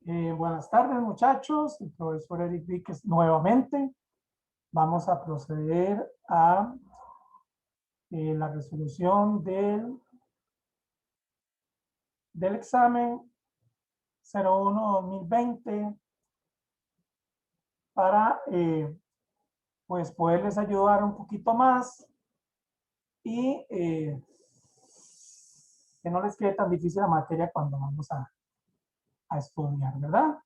Buenas tardes, muchachos. El profesor Eric Víquez nuevamente. Vamos a proceder a la resolución del examen 01-2020 para pues poderles ayudar un poquito más y que no les quede tan difícil la materia cuando vamos a estudiar, ¿verdad?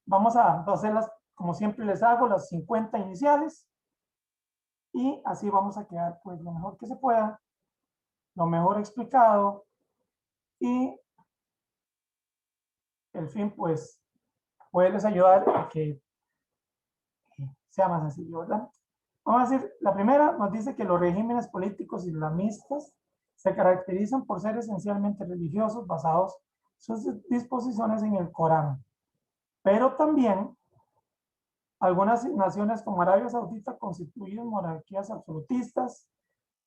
Vamos a hacerlas, como siempre les hago, las 50 iniciales. Y así vamos a quedar pues lo mejor que se pueda, lo mejor explicado y el fin pues poderles ayudar a que sea más sencillo, ¿verdad? Vamos a decir, la primera nos dice que los regímenes políticos islamistas se caracterizan por ser esencialmente religiosos basados sus disposiciones en el Corán, pero también algunas naciones como Arabia Saudita constituyen monarquías absolutistas,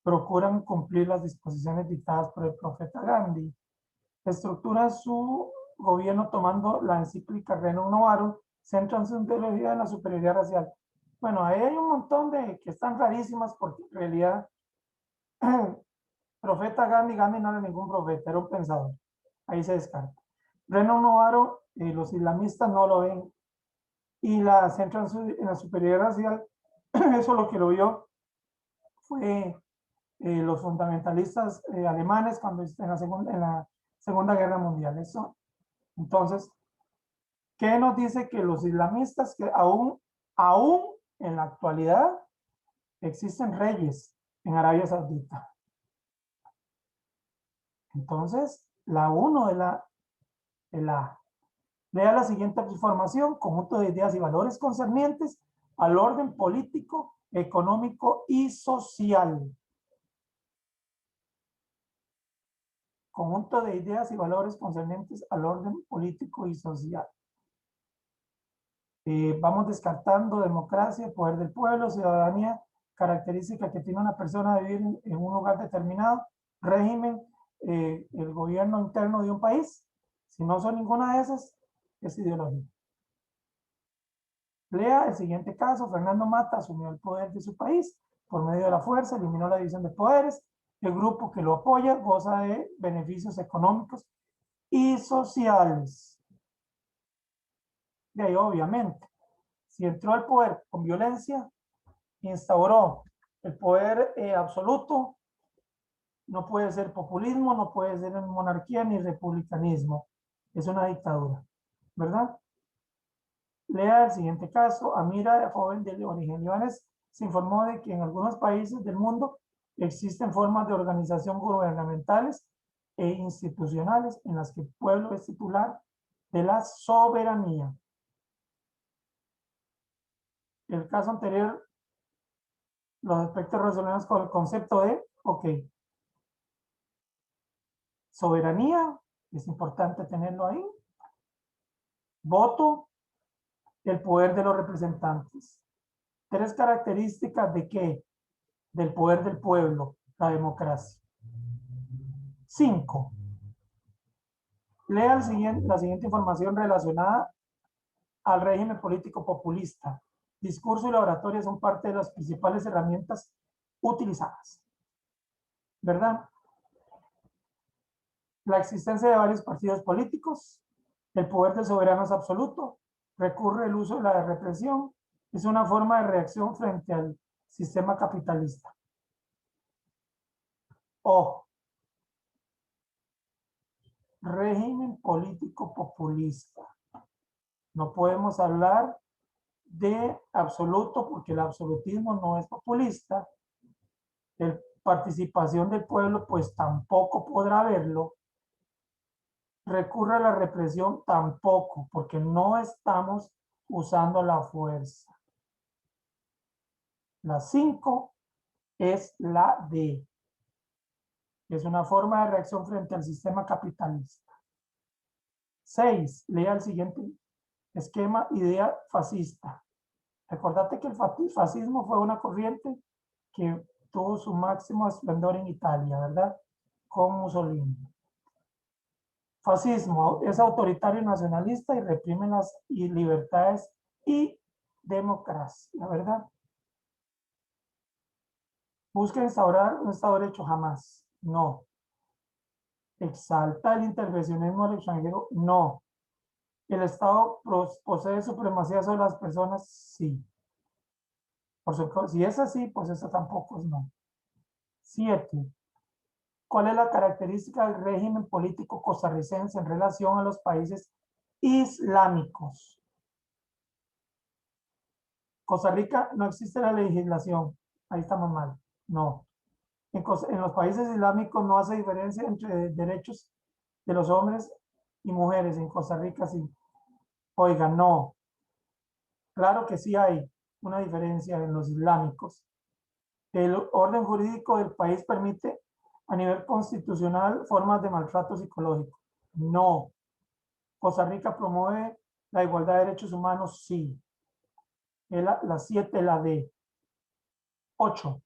procuran cumplir las disposiciones dictadas por el profeta Gandhi, estructuran su gobierno tomando la encíclica Rerum Novarum, centran su ideología en la superioridad racial. Bueno, ahí hay un montón de que están rarísimas porque en realidad profeta Gandhi no era ningún profeta, era un pensador. Ahí se descarta. Rerum Novarum, los islamistas no lo ven y la centran en la superioridad racial. Eso lo que lo vio fue los fundamentalistas alemanes cuando en la Segunda Guerra Mundial. Eso. Entonces, ¿qué nos dice que los islamistas, que aún en la actualidad existen reyes en Arabia Saudita? Entonces, la 1 de la lea la siguiente información: conjunto de ideas y valores concernientes al orden político, económico y social. Conjunto de ideas y valores concernientes al orden político y social. Vamos descartando democracia, poder del pueblo, ciudadanía, característica que tiene una persona de vivir en un lugar determinado, régimen, el gobierno interno de un país. Si no son ninguna de esas, es ideología. Lea el siguiente caso: Fernando Mata asumió el poder de su país por medio de la fuerza, eliminó la división de poderes, el grupo que lo apoya goza de beneficios económicos y sociales. De ahí, obviamente, si entró al poder con violencia, instauró el poder absoluto, no puede ser populismo, no puede ser monarquía ni republicanismo, es una dictadura, ¿verdad? Lea el siguiente caso: Amira, joven de origen libanés, se informó de que en algunos países del mundo existen formas de organización gubernamentales e institucionales en las que el pueblo es titular de la soberanía. El caso anterior, los aspectos relacionados con el concepto de, ok, soberanía, es importante tenerlo ahí. Voto, el poder de los representantes. Tres características de qué? Del poder del pueblo, la democracia. 5. Lea la siguiente información relacionada al régimen político populista. Discurso y la oratoria son parte de las principales herramientas utilizadas, ¿verdad? La existencia de varios partidos políticos, el poder del soberano es absoluto, recurre el uso de la represión, es una forma de reacción frente al sistema capitalista. Ojo, régimen político populista. No podemos hablar de absoluto porque el absolutismo no es populista. La participación del pueblo pues tampoco podrá verlo. Recurre a la represión tampoco, porque no estamos usando la fuerza. La 5 es la D. Es una forma de reacción frente al sistema capitalista. 6. Lea el siguiente esquema: idea fascista. Recordate que el fascismo fue una corriente que tuvo su máximo esplendor en Italia, ¿verdad? Con Mussolini. Fascismo es autoritario y nacionalista y reprime las libertades y democracia, ¿verdad? Busca instaurar un Estado de Derecho, jamás. No. Exalta el intervencionismo del extranjero, no. El Estado posee supremacía sobre las personas, sí. Por supuesto, si es así, pues eso tampoco es no. 7. ¿Cuál es la característica del régimen político costarricense en relación a los países islámicos? Costa Rica no existe la legislación. Ahí estamos mal. No. En los países islámicos no hace diferencia entre derechos de los hombres y mujeres. En Costa Rica sí. Oiga, no. Claro que sí hay una diferencia en los islámicos. El orden jurídico del país permite a nivel constitucional formas de maltrato psicológico. No. Costa Rica promueve la igualdad de derechos humanos, sí. Es la 7, la D. 8.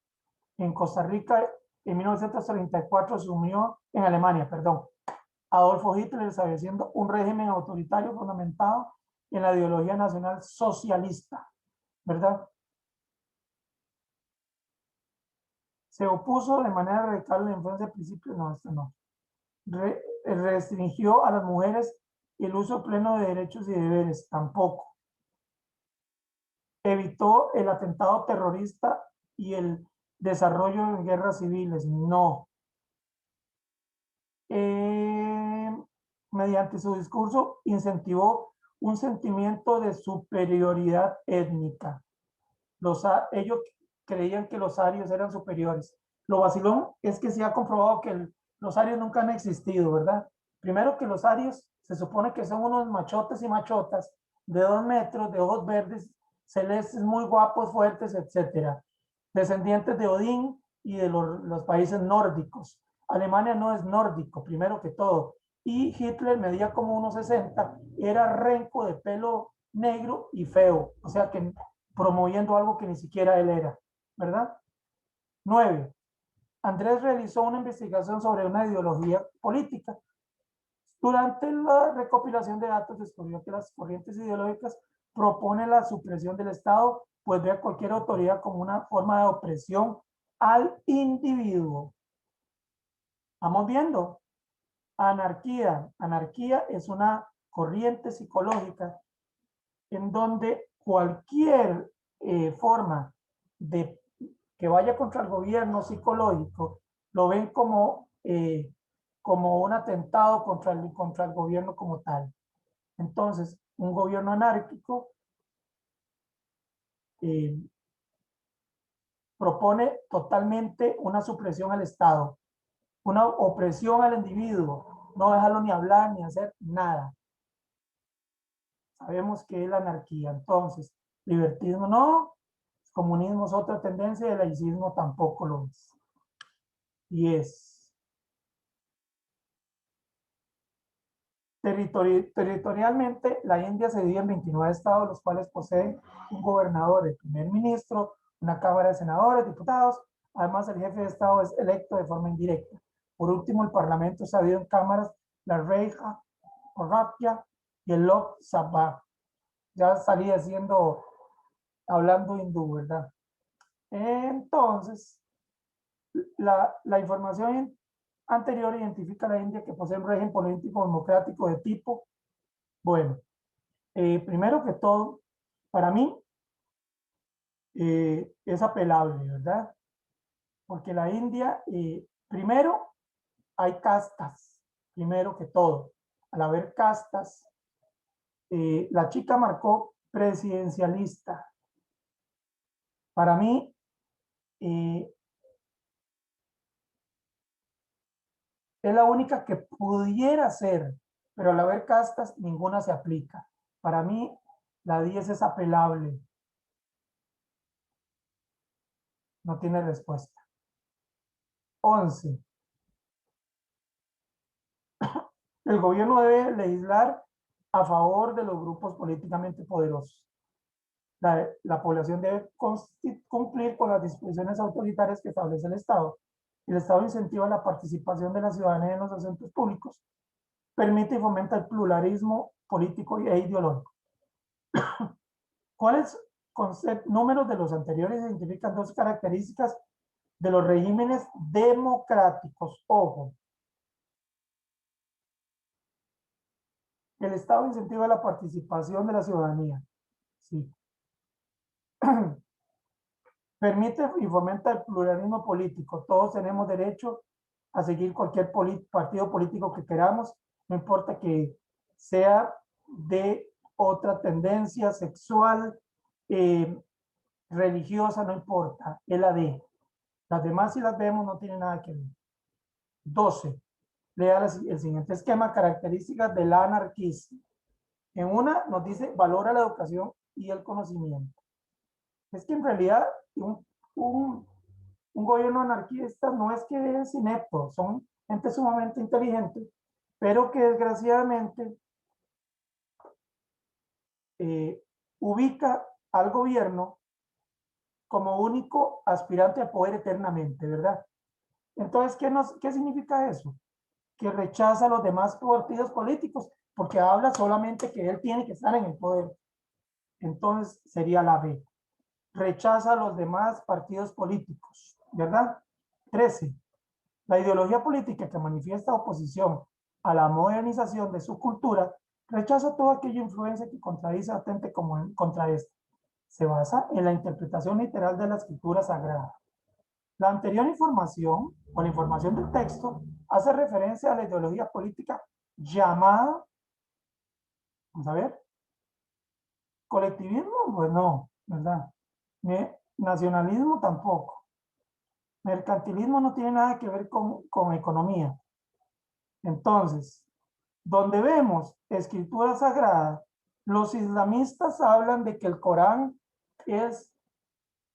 En Costa Rica, en 1934 asumió, en Alemania, perdón, Adolfo Hitler estableciendo un régimen autoritario fundamentado en la ideología nacional socialista, ¿verdad? Se opuso de manera radical a la influencia de principios, no, esto no. Restringió a las mujeres el uso pleno de derechos y deberes, tampoco. Evitó el atentado terrorista y el desarrollo de guerras civiles, no. Mediante su discurso incentivó un sentimiento de superioridad étnica. Ellos creían que los arios eran superiores. Lo vacilón es que se ha comprobado que los arios nunca han existido, ¿verdad? Primero que los arios se supone que son unos machotes y machotas de 2 metros, de ojos verdes, celestes, muy guapos, fuertes, etcétera. Descendientes de Odín y de los países nórdicos. Alemania no es nórdico, primero que todo. Y Hitler medía como 1,60, era renco de pelo negro y feo. O sea que promoviendo algo que ni siquiera él era, ¿verdad? 9. Andrés realizó una investigación sobre una ideología política. Durante la recopilación de datos descubrió que las corrientes ideológicas proponen la supresión del Estado, pues ve a cualquier autoridad como una forma de opresión al individuo. Vamos viendo. Anarquía. Anarquía es una corriente psicológica en donde cualquier forma de que vaya contra el gobierno psicológico lo ven como un atentado contra el gobierno como tal. Entonces, un gobierno anárquico eh, propone totalmente una supresión al Estado, una opresión al individuo, no dejarlo ni hablar ni hacer nada. Sabemos que es la anarquía. Entonces, libertismo no, comunismo es otra tendencia y el laicismo tampoco lo es. 10. Territorialmente, la India se divide en 29 estados, los cuales poseen un gobernador, el primer ministro, una cámara de senadores, diputados. Además, el jefe de estado es electo de forma indirecta. Por último, el parlamento se ha dividido en cámaras, la Reja, Ratya y el Lok Sabha. Ya salía hablando hindú, ¿verdad? Entonces, la información anterior identifica a la India que posee un régimen político democrático de tipo, bueno, primero que todo, para mí es apelable, ¿verdad? Porque la India, primero, hay castas, primero que todo. Al haber castas, la chica marcó presidencialista. Para mí, eh, es la única que pudiera ser, pero al haber castas, ninguna se aplica. Para mí, la 10 es apelable. No tiene respuesta. 11. El gobierno debe legislar a favor de los grupos políticamente poderosos. La población debe cumplir con las disposiciones autoritarias que establece el Estado. El Estado incentiva la participación de la ciudadanía en los asuntos públicos, permite y fomenta el pluralismo político e ideológico. ¿Cuáles números de los anteriores identifican dos características de los regímenes democráticos? Ojo. El Estado incentiva la participación de la ciudadanía. Sí. Permite y fomenta el pluralismo político. Todos tenemos derecho a seguir cualquier partido político que queramos, no importa que sea de otra tendencia sexual, religiosa, no importa, es la de. Las demás, si las vemos, no tienen nada que ver. 12. Lea el siguiente esquema: características del anarquismo. En una nos dice, valora la educación y el conocimiento. Es que en realidad un gobierno anarquista no es que es inepto, son gente sumamente inteligente, pero que desgraciadamente ubica al gobierno como único aspirante al poder eternamente, ¿verdad? Entonces, ¿qué significa eso? Que rechaza a los demás partidos políticos, porque habla solamente que él tiene que estar en el poder. Entonces, sería la B. Rechaza a los demás partidos políticos, ¿verdad? 13. La ideología política que manifiesta oposición a la modernización de su cultura rechaza toda aquella influencia que contradice atente contra esta. Se basa en la interpretación literal de la escritura sagrada. La anterior información, o la información del texto, hace referencia a la ideología política llamada, vamos a ver, colectivismo, pues no, ¿verdad? Nacionalismo tampoco. Mercantilismo no tiene nada que ver con economía. Entonces, donde vemos escritura sagrada, los islamistas hablan de que el Corán es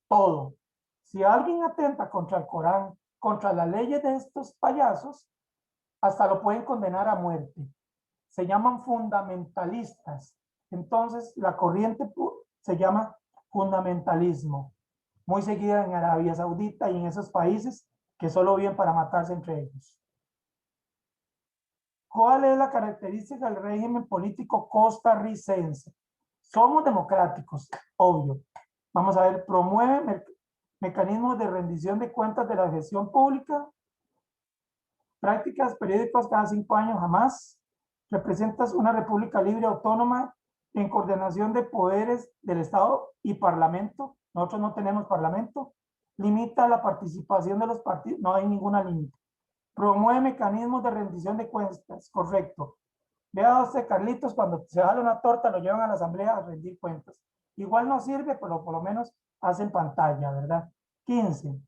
todo. Si alguien atenta contra el Corán, contra las leyes de estos payasos, hasta lo pueden condenar a muerte. Se llaman fundamentalistas. Entonces, la corriente se llama fundamentalismo, muy seguida en Arabia Saudita y en esos países que solo viven para matarse entre ellos. ¿Cuál es la característica del régimen político costarricense? Somos democráticos, obvio. Vamos a ver, promueve mecanismos de rendición de cuentas de la gestión pública, prácticas periódicas cada 5 años jamás, representas una república libre autónoma en coordinación de poderes del Estado y Parlamento. Nosotros no tenemos Parlamento. Limita la participación de los partidos, no hay ninguna límite. Promueve mecanismos de rendición de cuentas, correcto. Vea usted, Carlitos, cuando se jala una torta lo llevan a la asamblea a rendir cuentas. Igual no sirve, pero por lo menos hacen pantalla, ¿verdad? 15.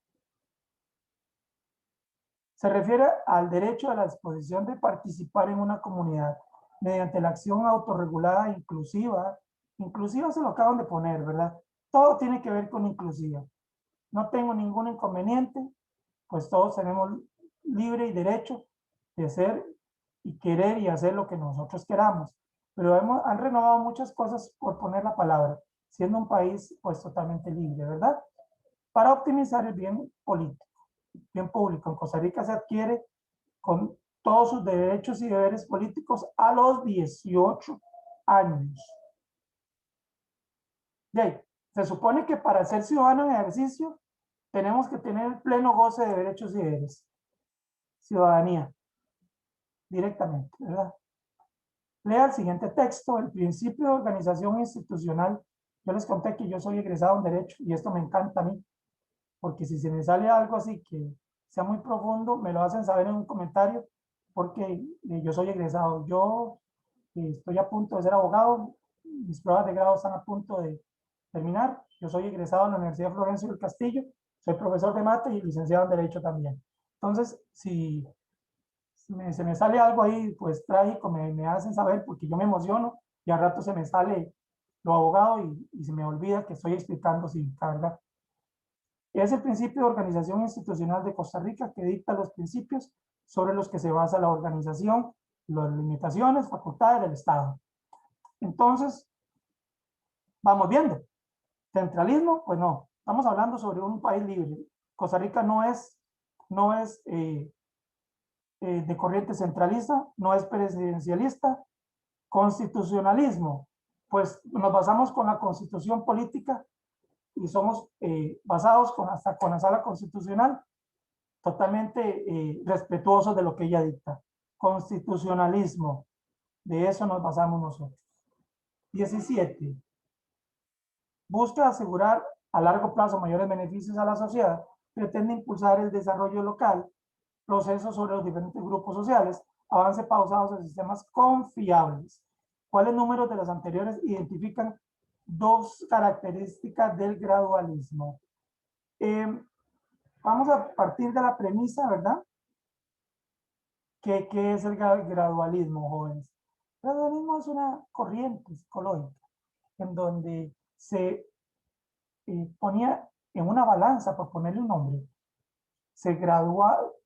Se refiere al derecho a la disposición de participar en una comunidad mediante la acción autorregulada inclusiva. Inclusiva se lo acaban de poner, ¿verdad? Todo tiene que ver con inclusiva. No tengo ningún inconveniente, pues todos tenemos libre y derecho de ser y querer y hacer lo que nosotros queramos. Pero han renovado muchas cosas por poner la palabra, siendo un país pues totalmente libre, ¿verdad? Para optimizar el bien político, bien público. En Costa Rica se adquiere con todos sus derechos y deberes políticos a los 18 años. De ahí, se supone que para ser ciudadano en ejercicio tenemos que tener el pleno goce de derechos y deberes. Ciudadanía, directamente, ¿verdad? Lea el siguiente texto, el principio de organización institucional. Yo les conté que yo soy egresado en Derecho y esto me encanta a mí, porque si se me sale algo así que sea muy profundo, me lo hacen saber en un comentario, porque yo soy egresado. Yo estoy a punto de ser abogado, mis pruebas de grado están a punto de terminar. Yo soy egresado de la Universidad Florencio del Castillo, soy profesor de mate y licenciado en Derecho también. Entonces, si se me sale algo ahí, pues trágico, me hacen saber porque yo me emociono y al rato se me sale lo abogado y se me olvida que estoy explicando sin carga. Es el principio de organización institucional de Costa Rica que dicta los principios sobre los que se basa la organización, las limitaciones, facultades del Estado. Entonces, vamos viendo. Centralismo, pues no. Estamos hablando sobre un país libre. Costa Rica no es de corriente centralista, no es presidencialista. Constitucionalismo, pues nos basamos con la constitución política y somos basados hasta con la sala constitucional, totalmente respetuosos de lo que ella dicta. Constitucionalismo, de eso nos basamos nosotros. 17. Busca asegurar a largo plazo mayores beneficios a la sociedad, pretende impulsar el desarrollo local, procesos sobre los diferentes grupos sociales, avance pausados en sistemas confiables. ¿Cuáles números de los anteriores identifican dos características del gradualismo? Vamos a partir de la premisa, ¿verdad? ¿Qué es el gradualismo, jóvenes? El gradualismo es una corriente psicológica en donde se ponía en una balanza, por ponerle un nombre,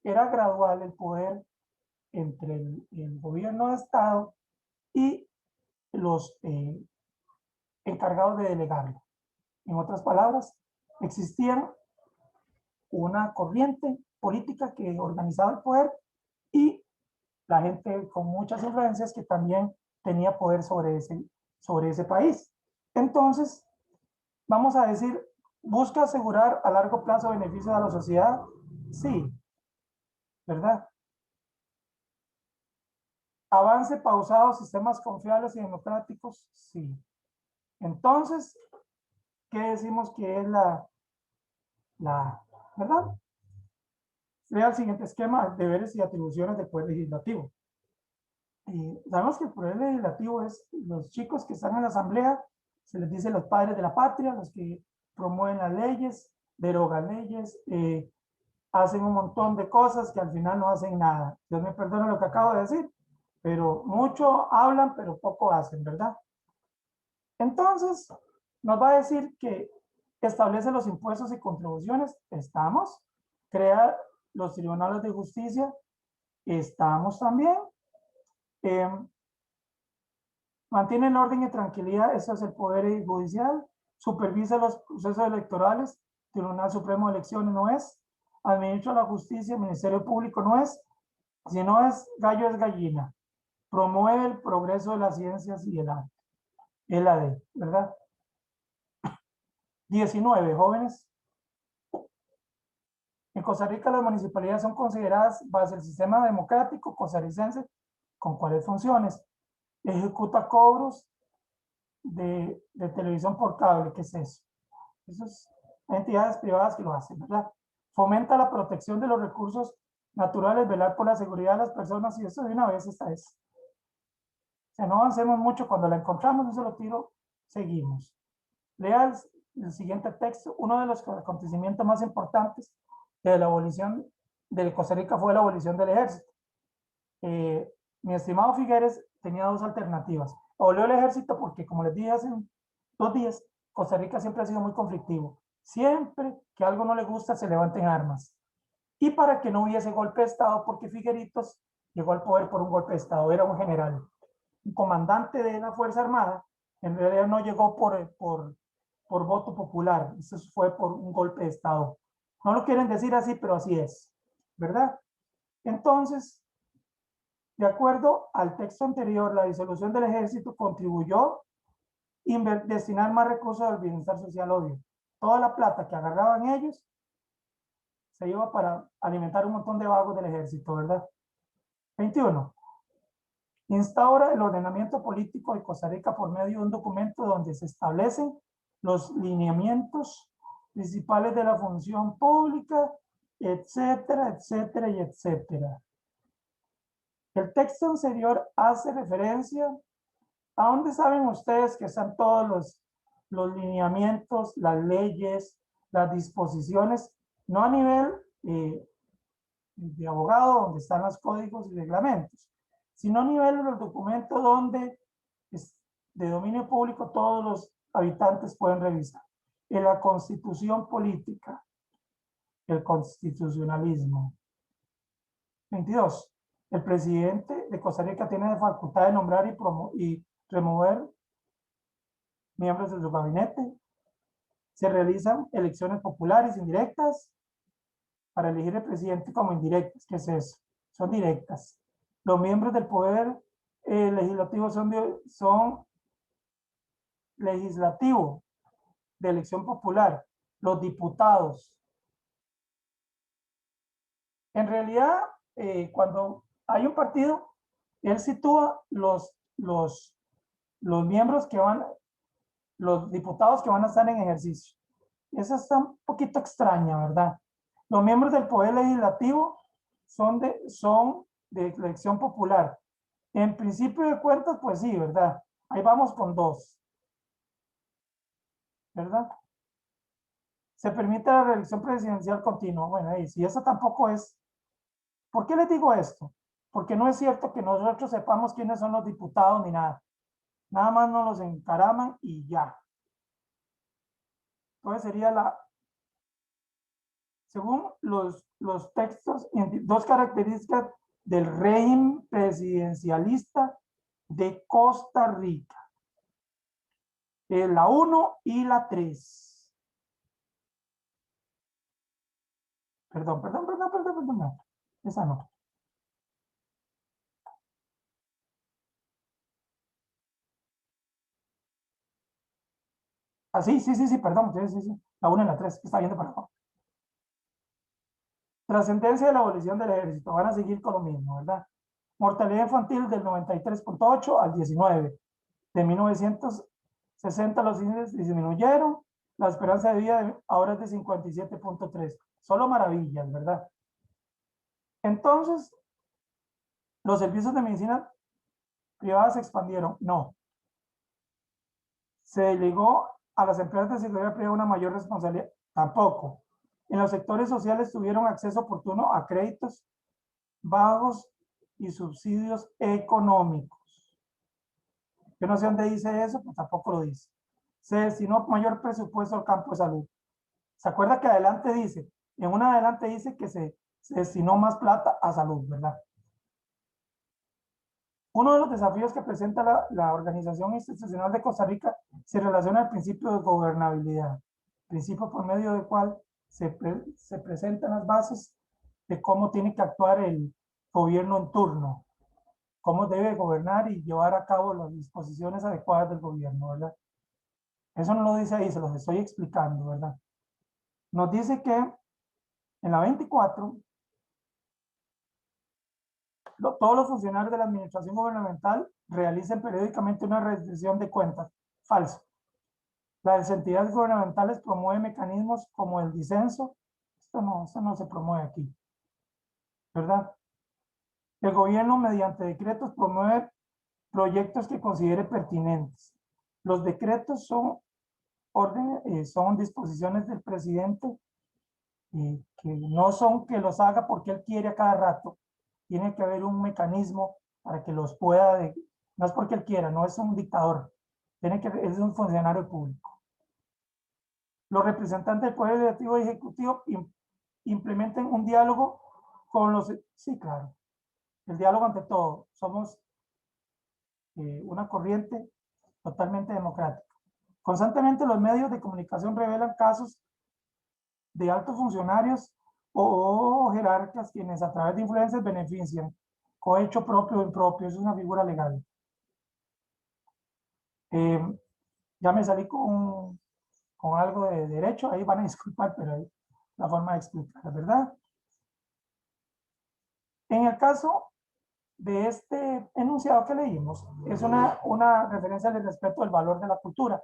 era gradual el poder entre el gobierno de Estado y los encargados de delegarlo. En otras palabras, existía una corriente política que organizaba el poder y la gente con muchas influencias que también tenía poder sobre ese país. Entonces, vamos a decir, ¿busca asegurar a largo plazo beneficios a la sociedad? Sí, ¿verdad? Avance pausado, sistemas confiables y democráticos, sí. Entonces, ¿qué decimos que es verdad? Lea el siguiente esquema, deberes y atribuciones del Poder Legislativo. Sabemos que el Poder Legislativo es los chicos que están en la Asamblea, se les dice los padres de la patria, los que promueven las leyes, derogan leyes, hacen un montón de cosas que al final no hacen nada. Dios me perdone lo que acabo de decir, pero mucho hablan, pero poco hacen, ¿verdad? Entonces, nos va a decir que establece los impuestos y contribuciones, estamos, crea los tribunales de justicia, estamos también, mantiene el orden y tranquilidad, eso es el Poder Judicial, supervisa los procesos electorales, Tribunal Supremo de Elecciones no es, administra la justicia, Ministerio Público no es, si no es gallo es gallina, promueve el progreso de las ciencias y el arte, es la D, ¿verdad? 19, jóvenes. En Costa Rica las municipalidades son consideradas base del sistema democrático costarricense con cuáles funciones. Ejecuta cobros de televisión por cable, ¿qué es eso? Eso es entidades privadas que lo hacen, ¿verdad? Fomenta la protección de los recursos naturales, velar por la seguridad de las personas y eso de una vez esta es. O sea, no avancemos mucho, cuando la encontramos, no se lo tiro, seguimos. Lea el siguiente texto. Uno de los acontecimientos más importantes de la abolición de Costa Rica fue la abolición del ejército. Mi estimado Figueres tenía dos alternativas. Abolió el ejército porque, como les dije hace 2 días, Costa Rica siempre ha sido muy conflictivo. Siempre que algo no le gusta, se levanten armas. Y para que no hubiese golpe de Estado, porque Figueritos llegó al poder por un golpe de Estado, era un general, un comandante de la Fuerza Armada, en realidad no llegó por voto popular, eso fue por un golpe de Estado. No lo quieren decir así, pero así es, ¿verdad? Entonces, de acuerdo al texto anterior, la disolución del ejército contribuyó a destinar más recursos al bienestar social, obvio. Toda la plata que agarraban ellos se iba para alimentar un montón de vagos del ejército, ¿verdad? 21. Instaura el ordenamiento político de Costa Rica por medio de un documento donde se establecen los lineamientos principales de la función pública, etcétera, etcétera y etcétera. El texto anterior hace referencia a dónde saben ustedes que están todos los lineamientos, las leyes, las disposiciones, no a nivel de abogado, donde están los códigos y reglamentos, sino a nivel de los documentos donde es de dominio público todos los habitantes pueden revisar. En la constitución política, el constitucionalismo. 22. El presidente de Costa Rica tiene la facultad de nombrar y remover miembros de su gabinete. Se realizan elecciones populares indirectas para elegir el presidente como indirectas. ¿Qué es eso? son directas. Los miembros del poder legislativo son legislativo de elección popular, los diputados. En realidad, cuando hay un partido, él sitúa los miembros que van, los diputados que van a estar en ejercicio. Esa está un poquito extraña, ¿verdad? Los miembros del poder legislativo son de elección popular. En principio de cuentas, pues sí, ¿verdad? Ahí vamos con 2, ¿verdad? Se permite la reelección presidencial continua. Bueno, y si eso tampoco es... ¿Por qué les digo esto? Porque no es cierto que nosotros sepamos quiénes son los diputados ni nada. Nada más nos los encaraman y ya. Entonces sería según los textos, 2 características del régimen presidencialista de Costa Rica. La 1 y la 3. Perdón. Esa no. Ah, sí, perdón. Sí. La 1 y la 3, está viendo para abajo. Trascendencia de la abolición del ejército. Van a seguir con lo mismo, ¿verdad? Mortalidad infantil del 93.8 al 19. De 1960 los índices disminuyeron. La esperanza de vida ahora es de 57.3. Solo maravillas, ¿verdad? Entonces, los servicios de medicina privada se expandieron. No. Se delegó a las empresas de seguridad privada una mayor responsabilidad. Tampoco. En los sectores sociales tuvieron acceso oportuno a créditos bajos y subsidios económicos. Yo no sé dónde dice eso, pues tampoco lo dice. Se destinó mayor presupuesto al campo de salud. ¿Se acuerda que adelante dice? En una adelante dice que se destinó más plata a salud, ¿verdad? Uno de los desafíos que presenta la Organización Institucional de Costa Rica se relaciona al principio de gobernabilidad, principio por medio del cual se presentan las bases de cómo tiene que actuar el gobierno en turno, cómo debe gobernar y llevar a cabo las disposiciones adecuadas del gobierno, ¿verdad? Eso no lo dice ahí, se los estoy explicando, ¿verdad? Nos dice que en la 24, todos los funcionarios de la administración gubernamental realicen periódicamente una rendición de cuentas. Falso. Las entidades gubernamentales promueven mecanismos como el disenso. Esto no se promueve aquí, ¿verdad? El gobierno, mediante decretos, promueve proyectos que considere pertinentes. Los decretos son son disposiciones del presidente que no son que los haga porque él quiere a cada rato. Tiene que haber un mecanismo para que los pueda, no es porque él quiera, no es un dictador, es un funcionario público. Los representantes del Poder Legislativo y Ejecutivo implementen un diálogo con los... Sí, claro, el diálogo ante todo. Somos una corriente totalmente democrática. Constantemente los medios de comunicación revelan casos de altos funcionarios o jerarcas quienes a través de influencias benefician, cohecho propio o impropio, es una figura legal. Ya me salí con algo de derecho, ahí van a disculpar, pero ahí la forma de explicar, ¿verdad? En el caso de este enunciado que leímos, es una referencia al respeto del valor de la cultura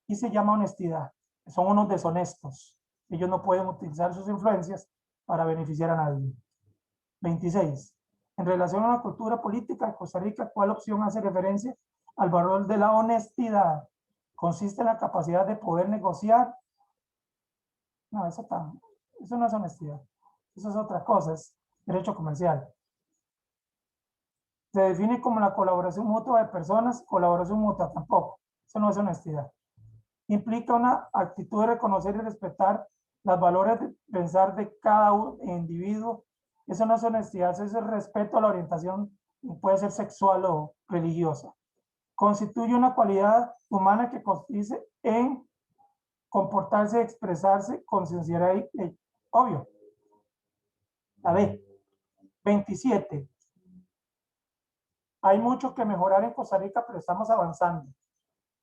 y se llama honestidad. Son unos deshonestos. Ellos no pueden utilizar sus influencias para beneficiar a nadie. 26. En relación a la cultura política de Costa Rica, ¿cuál opción hace referencia al valor de la honestidad? Consiste en la capacidad de poder negociar. No, eso no es honestidad. Eso es otra cosa, es derecho comercial. Se define como la colaboración mutua de personas, colaboración mutua tampoco. Eso no es honestidad. Implica una actitud de reconocer y respetar los valores de pensar de cada individuo. Eso no es honestidad, eso es el respeto a la orientación, puede ser sexual o religiosa. Constituye una cualidad humana que consiste en comportarse, expresarse con sinceridad, obvio. La B. 27. Hay mucho que mejorar en Costa Rica, pero estamos avanzando.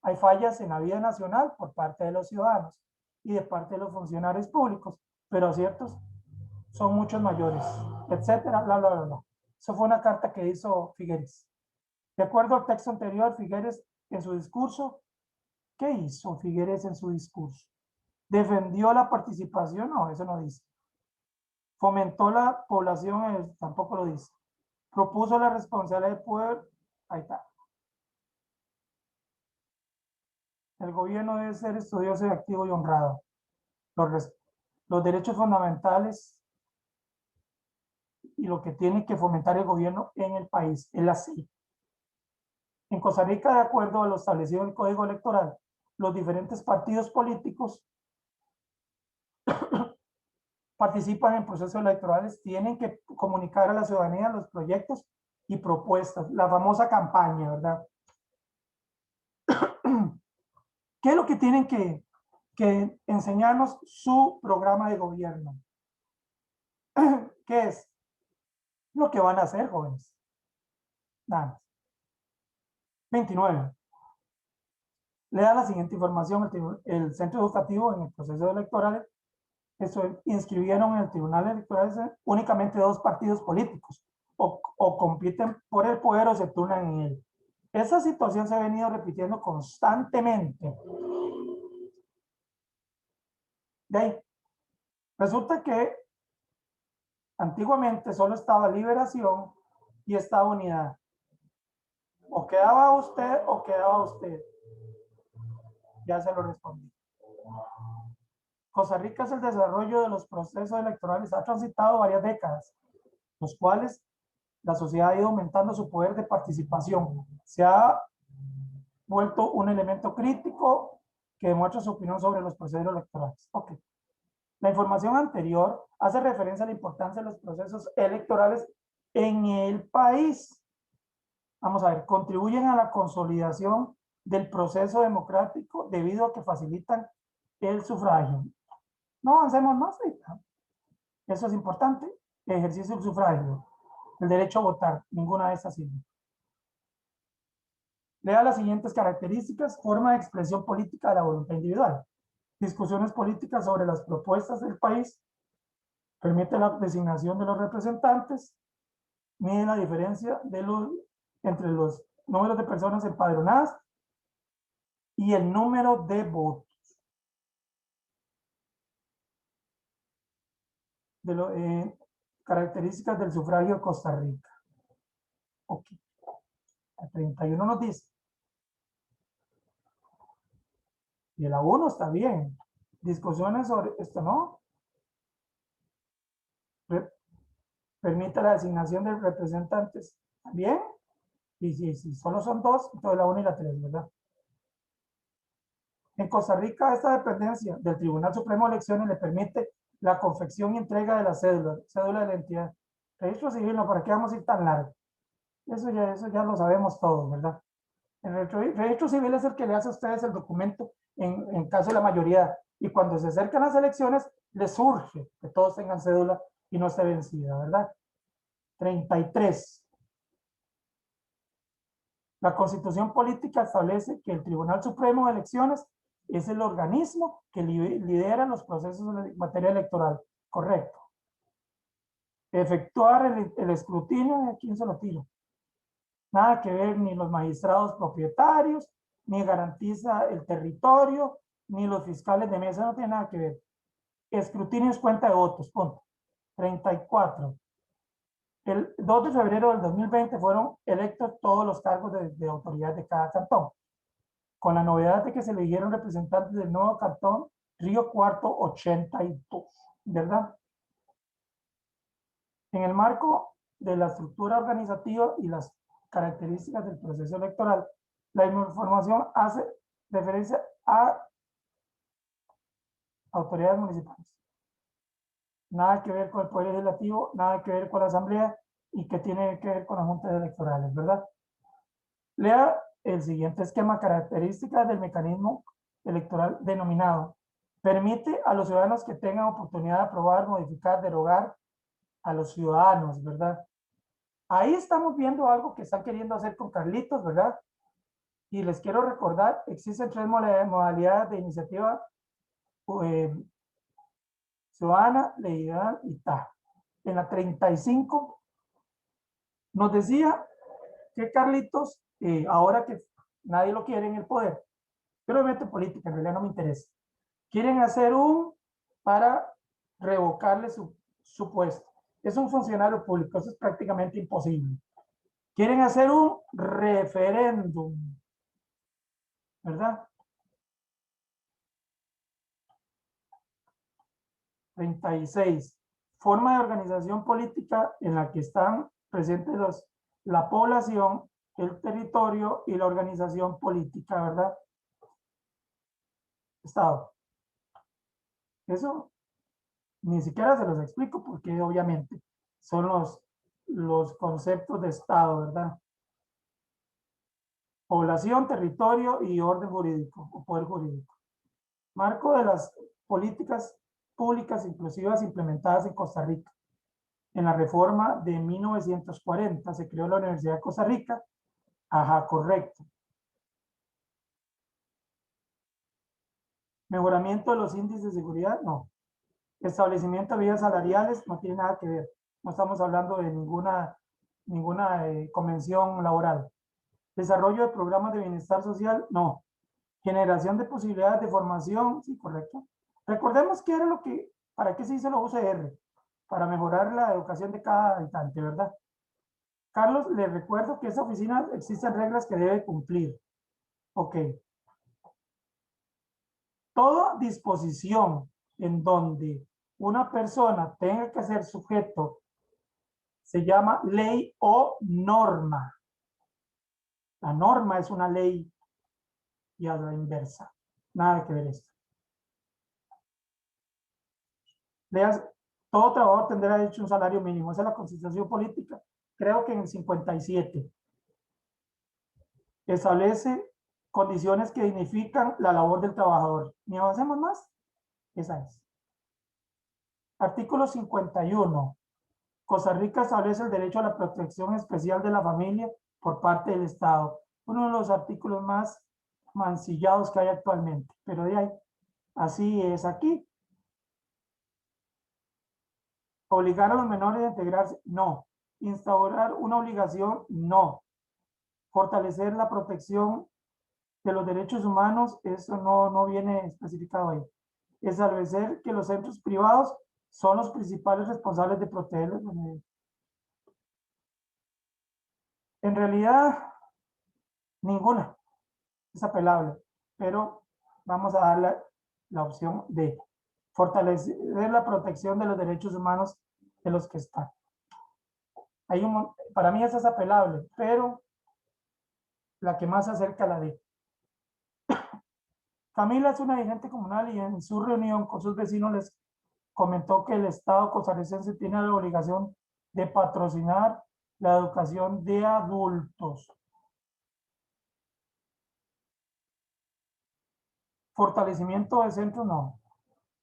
Hay fallas en la vida nacional por parte de los ciudadanos y de parte de los funcionarios públicos, pero ciertos son muchos mayores, etcétera, bla, bla, bla, bla. Eso fue una carta que hizo Figueres. De acuerdo al texto anterior, Figueres en su discurso, ¿qué hizo Figueres en su discurso? ¿Defendió la participación? No, eso no dice. ¿Fomentó la población? Tampoco lo dice. ¿Propuso la responsabilidad del poder? Ahí está. El gobierno debe ser estudioso y activo y honrado. Los derechos fundamentales y lo que tiene que fomentar el gobierno en el país es la ley. En Costa Rica, de acuerdo a lo establecido en el Código Electoral, los diferentes partidos políticos participan en procesos electorales, tienen que comunicar a la ciudadanía los proyectos y propuestas, la famosa campaña, ¿verdad? ¿Qué es lo que tienen que enseñarnos? Su programa de gobierno. ¿Qué es? Lo que van a hacer, jóvenes. Nada. 29. Le da la siguiente información. El centro educativo en el proceso electoral inscribieron en el tribunal electoral únicamente 2 partidos políticos o compiten por el poder o se turnan en él. Esa situación se ha venido repitiendo constantemente. De ahí, resulta que antiguamente solo estaba Liberación y estaba Unidad. O quedaba usted o quedaba usted. Ya se lo respondí. Costa Rica es el desarrollo de los procesos electorales. Ha transitado varias décadas, los cuales la sociedad ha ido aumentando su poder de participación. Se ha vuelto un elemento crítico que demuestra su opinión sobre los procesos electorales. Ok. La información anterior hace referencia a la importancia de los procesos electorales en el país. Vamos a ver, contribuyen a la consolidación del proceso democrático debido a que facilitan el sufragio. No avancemos más ahorita. Eso es importante. El ejercicio del sufragio, el derecho a votar, ninguna de estas sirve. Lea las siguientes características: forma de expresión política de la voluntad individual, discusiones políticas sobre las propuestas del país, permite la designación de los representantes, mide la diferencia entre los números de personas empadronadas y el número de votos. Características del sufragio de Costa Rica. Ok. El 31 nos dice. Y el A1 está bien. Discusiones sobre esto, ¿no? Permite la designación de representantes. ¿También? Y si solo son 2, entonces la 1 y la 3, ¿verdad? En Costa Rica, esta dependencia del Tribunal Supremo de Elecciones le permite la confección y entrega de la cédula de la entidad. Registro civil, no, ¿para qué vamos a ir tan largo? Eso ya lo sabemos todos, ¿verdad? El registro civil es el que le hace a ustedes el documento en caso de la mayoría. Y cuando se acercan las elecciones, les surge que todos tengan cédula y no esté vencida, ¿verdad? 33. La Constitución Política establece que el Tribunal Supremo de Elecciones es el organismo que lidera los procesos en materia electoral. Correcto. Efectuar el escrutinio, ¿a quién se lo tiro? Nada que ver ni los magistrados propietarios, ni garantiza el territorio, ni los fiscales de mesa, no tiene nada que ver. Escrutinio es cuenta de votos, punto. 34. El 2 de febrero del 2020 fueron electos todos los cargos de autoridad de cada cantón, con la novedad de que se eligieron representantes del nuevo cantón Río Cuarto 82, ¿verdad? En el marco de la estructura organizativa y las características del proceso electoral, la información hace referencia a autoridades municipales. Nada que ver con el Poder Legislativo, nada que ver con la Asamblea y que tiene que ver con las juntas electorales, ¿verdad? Lea el siguiente esquema: características del mecanismo electoral denominado. Permite a los ciudadanos que tengan oportunidad de aprobar, modificar, derogar a los ciudadanos, ¿verdad? Ahí estamos viendo algo que están queriendo hacer con Carlitos, ¿verdad? Y les quiero recordar, existen tres modalidades de iniciativa eh, ciudadana, legal y TAG. En la 35 nos decía que Carlitos, ahora que nadie lo quiere en el poder, yo lo meto en política, en realidad no me interesa, quieren hacer para revocarle su puesto. Es un funcionario público, eso es prácticamente imposible. Quieren hacer un referéndum, ¿verdad? 36. Forma de organización política en la que están presentes la población, el territorio y la organización política, ¿verdad? Estado. Eso ni siquiera se los explico porque obviamente son los conceptos de Estado, ¿verdad? Población, territorio y orden jurídico o poder jurídico. Marco de las políticas públicas inclusivas implementadas en Costa Rica. En la reforma de 1940 se creó la Universidad de Costa Rica. Ajá, correcto. Mejoramiento de los índices de seguridad, no. Establecimiento de vías salariales, no tiene nada que ver. No estamos hablando de ninguna convención laboral. Desarrollo de programas de bienestar social, no. Generación de posibilidades de formación, sí, correcto. Recordemos que era para qué se hizo la UCR, para mejorar la educación de cada habitante, ¿verdad? Carlos, le recuerdo que esa oficina existen reglas que debe cumplir. Ok. Toda disposición en donde una persona tenga que ser sujeto se llama ley o norma. La norma es una ley y a la inversa. Nada que ver esto. Leas, todo trabajador tendrá derecho a un salario mínimo. Esa es la constitución política. Creo que en el 57 establece condiciones que dignifican la labor del trabajador. Ni avancemos más. Esa es. Artículo 51. Costa Rica establece el derecho a la protección especial de la familia por parte del Estado. Uno de los artículos más mancillados que hay actualmente. Pero de ahí, así es aquí. Obligar a los menores a integrarse, no. Instaurar una obligación, no. Fortalecer la protección de los derechos humanos, eso no viene especificado ahí. Establecer que los centros privados son los principales responsables de protegerlos. En realidad, ninguna es apelable, pero vamos a dar la opción de fortalecer la protección de los derechos humanos de los que están. Para mí esa es apelable, pero la que más se acerca a la de Camila es una dirigente comunal y en su reunión con sus vecinos les comentó que el Estado costarricense tiene la obligación de patrocinar la educación de adultos. Fortalecimiento de centros, no.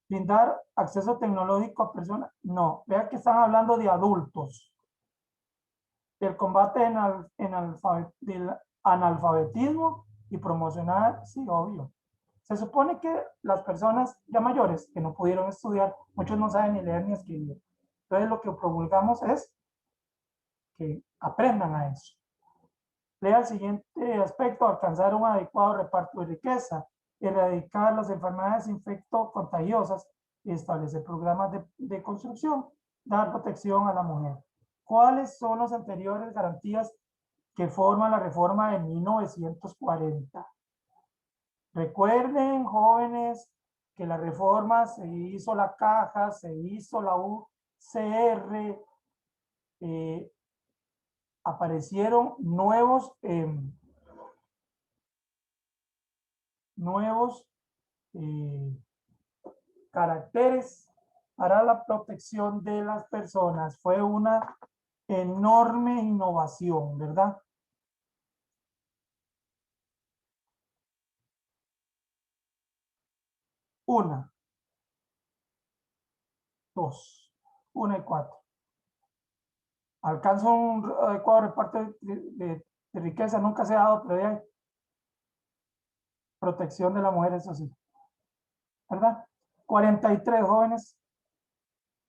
Brindar acceso tecnológico a personas, no. Vea que están hablando de adultos. El combate del analfabetismo y promocionar, sí, obvio. Se supone que las personas ya mayores que no pudieron estudiar, muchos no saben ni leer ni escribir. Entonces lo que promulgamos es que aprendan a eso. Lea el siguiente aspecto: alcanzar un adecuado reparto de riqueza, erradicar las enfermedades infecto-contagiosas y establecer programas de construcción, dar protección a la mujer. ¿Cuáles son las anteriores garantías que forman la reforma de 1940? Recuerden, jóvenes, que la reforma se hizo la caja, se hizo la UCR, aparecieron nuevos eh, caracteres para la protección de las personas. Fue una enorme innovación, ¿verdad? Una, dos, una y cuatro. Alcanza un adecuado reparto de riqueza, nunca se ha dado, pero hay protección de la mujer, eso sí, ¿verdad? 43 jóvenes.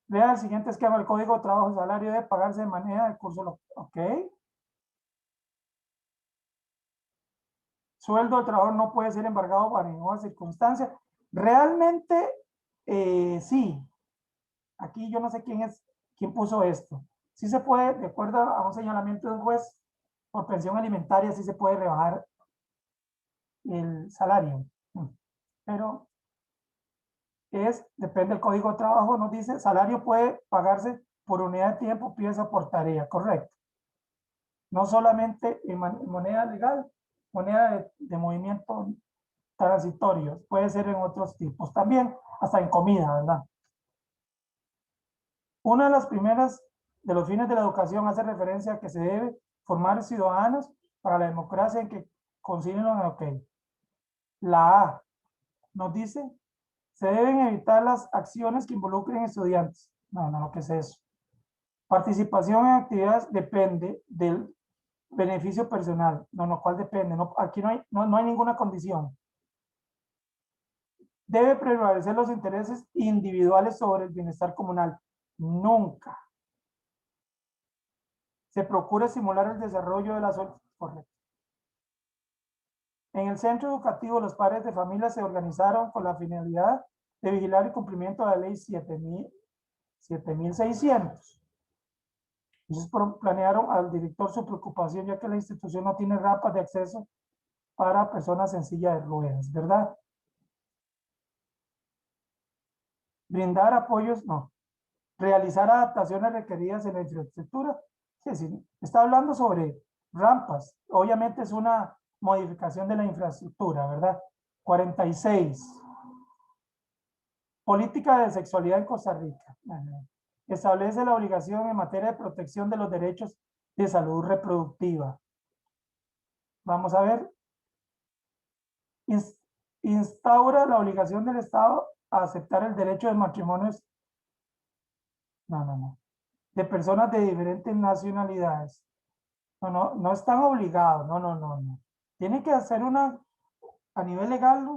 Lea el siguiente esquema: el código de trabajo, el salario debe pagarse de manera de curso, ok. Sueldo del trabajador no puede ser embargado para ninguna circunstancia. Realmente, sí. Aquí yo no sé quién puso esto. Sí se puede, de acuerdo a un señalamiento de un juez, por pensión alimentaria, sí se puede rebajar el salario. Pero depende del código de trabajo, nos dice, salario puede pagarse por unidad de tiempo, pieza por tarea, correcto. No solamente en moneda legal, moneda de movimiento transitorios, puede ser en otros tipos también, hasta en comida, ¿verdad? Una de las primeras de los fines de la educación hace referencia a que se debe formar ciudadanos para la democracia en que concilien los ok. La A nos dice, se deben evitar las acciones que involucren estudiantes. No, no, ¿qué es eso? Participación en actividades depende del beneficio personal. No, no, ¿cuál depende? No, aquí no hay ninguna condición. Debe prevalecer los intereses individuales sobre el bienestar comunal. Nunca. Se procura estimular el desarrollo de la sociedad. Correcto. En el centro educativo, los padres de familia se organizaron con la finalidad de vigilar el cumplimiento de la ley 7600. Entonces planearon al director su preocupación, ya que la institución no tiene rampas de acceso para personas en silla de ruedas, ¿verdad? Brindar apoyos, no. Realizar adaptaciones requeridas en la infraestructura. Sí, sí, está hablando sobre rampas. Obviamente es una modificación de la infraestructura, ¿verdad? 46. Política de sexualidad en Costa Rica. Establece la obligación en materia de protección de los derechos de salud reproductiva. Vamos a ver. Instaura la obligación del Estado a aceptar el derecho de matrimonios. No. De personas de diferentes nacionalidades. No están obligados. No. Tienen que hacer a nivel legal,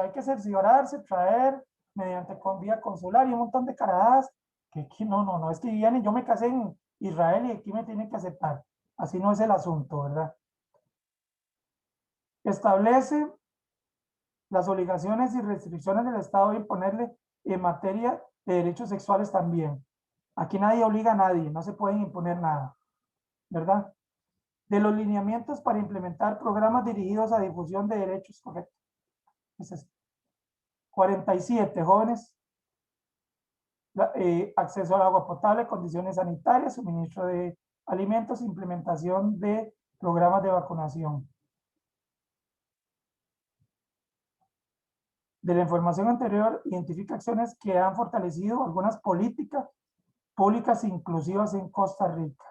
hay que cerciorarse, traer mediante vía consular y un montón de caradas que no, es que vienen, yo me casé en Israel y aquí me tienen que aceptar. Así no es el asunto, ¿verdad? Establece las obligaciones y restricciones del Estado de imponerle en materia de derechos sexuales también. Aquí nadie obliga a nadie, no se pueden imponer nada, ¿verdad? De los lineamientos para implementar programas dirigidos a difusión de derechos, correcto. Es 47, jóvenes, acceso al agua potable, condiciones sanitarias, suministro de alimentos, implementación de programas de vacunación. De la información anterior, identifica acciones que han fortalecido algunas políticas públicas inclusivas en Costa Rica.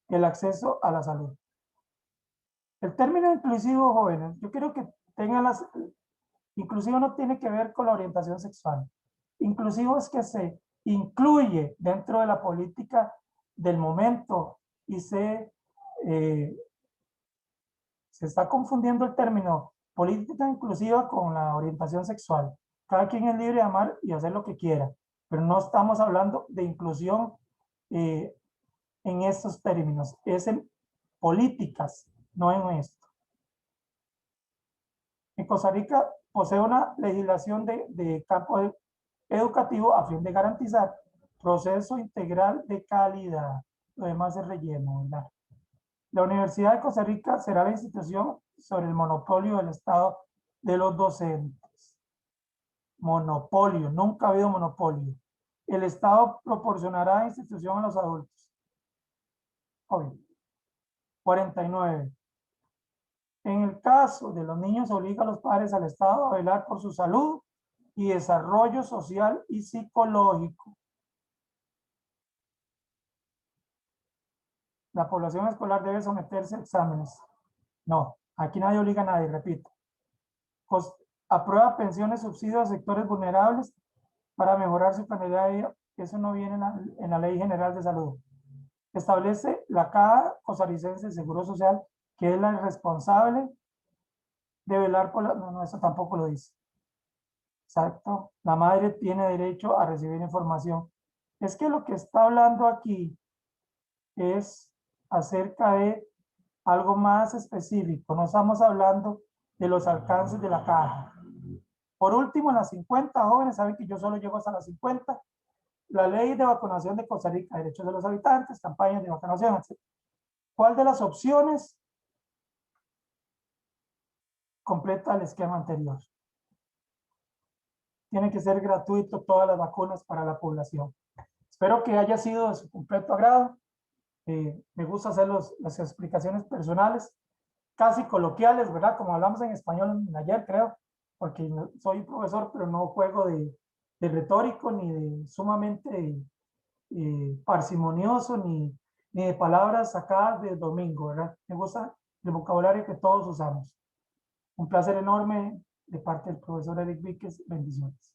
El acceso a la salud. El término inclusivo, jóvenes, yo quiero que tengan inclusivo no tiene que ver con la orientación sexual. Inclusivo es que se incluye dentro de la política del momento y se está confundiendo el término política inclusiva con la orientación sexual. Cada quien es libre de amar y hacer lo que quiera, pero no estamos hablando de inclusión en estos términos. Es en políticas, no en esto. En Costa Rica posee una legislación de campo educativo a fin de garantizar proceso integral de calidad. Lo demás es relleno, ¿verdad? La Universidad de Costa Rica será la institución sobre el monopolio del Estado de los docentes. Monopolio, nunca ha habido monopolio. El Estado proporcionará institución a los adultos. Hoy. 49. En el caso de los niños, obliga a los padres al Estado a velar por su salud y desarrollo social y psicológico. La población escolar debe someterse a exámenes. No, aquí nadie obliga a nadie, repito. Aprueba pensiones, subsidios a sectores vulnerables para mejorar su calidad de vida. Eso no viene en la Ley General de Salud. Establece la Caja Costarricense de Seguro Social, que es la responsable de velar por la... No, no, eso tampoco lo dice. Exacto. La madre tiene derecho a recibir información. Es que lo que está hablando aquí es acerca de algo más específico. No estamos hablando de los alcances de la caja. Por último, en las 50 jóvenes, saben que yo solo llego hasta las 50. La ley de vacunación de Costa Rica, derechos de los habitantes, campañas de vacunación, etc. ¿Cuál de las opciones completa el esquema anterior? Tiene que ser gratuito todas las vacunas para la población. Espero que haya sido de su completo agrado. Me gusta hacer las explicaciones personales, casi coloquiales, ¿verdad? Como hablamos en español ayer, creo, porque soy profesor, pero no juego de retórico ni de sumamente parsimonioso, ni de palabras sacadas del domingo, ¿verdad? Me gusta el vocabulario que todos usamos. Un placer enorme de parte del profesor Eric Víquez. Bendiciones.